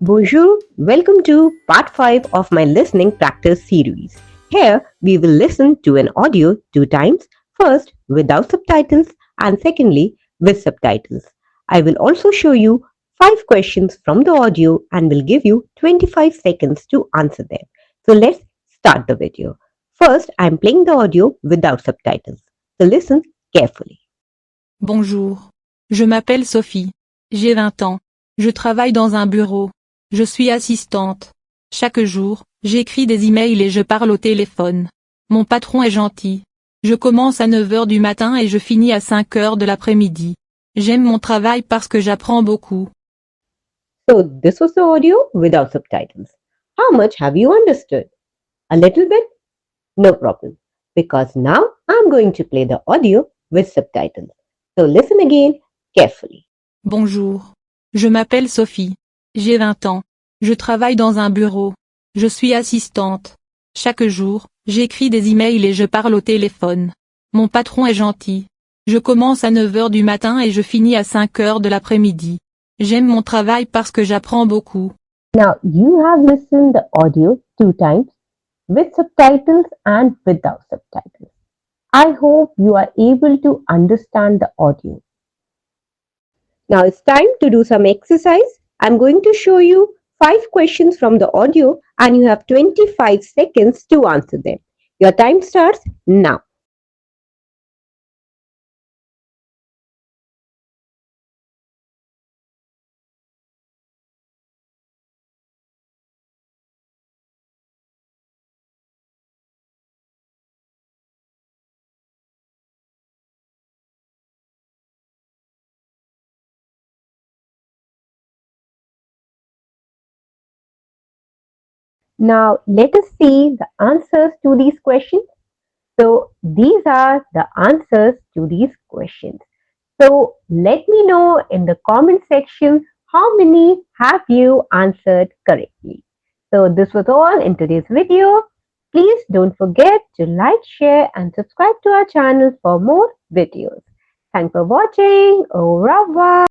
Bonjour, welcome to part 5 of my listening practice series. Here we will listen to an audio 2 times, first without subtitles and secondly with subtitles. I will also show you 5 questions from the audio and will give you 25 seconds to answer them. So let's start the video. First, I am playing the audio without subtitles. So listen carefully. Bonjour. Je m'appelle Sophie. J'ai 20 ans. Je travaille dans un bureau. Je suis assistante. Chaque jour, j'écris des emails et je parle au téléphone. Mon patron est gentil. Je commence à 9 heures du matin et je finis à 5 heures de l'après-midi. J'aime mon travail parce que j'apprends beaucoup. So this was the audio without subtitles. How much have you understood? A little bit? No problem, because now I'm going to play the audio with subtitles. So listen again carefully. Bonjour. Je m'appelle Sophie. J'ai 20 ans. Je travaille dans un bureau. Je suis assistante. Chaque jour, j'écris des emails et je parle au téléphone. Mon patron est gentil. Je commence à 9 heures du matin et je finis à 5 heures de l'après-midi. J'aime mon travail parce que j'apprends beaucoup. Now you have listened the audio 2 times with subtitles and without subtitles. I hope you are able to understand the audio. Now it's time to do some exercise. I'm going to show you 5 questions from the audio and you have 25 seconds to answer them. Your time starts now. Now let us see the answers to these questions. So these are the answers to these questions. So let me know in the comment section how many have you answered correctly. So this was all in today's video. Please don't forget to like, share and subscribe to our channel for more videos. Thanks for watching. Au revoir.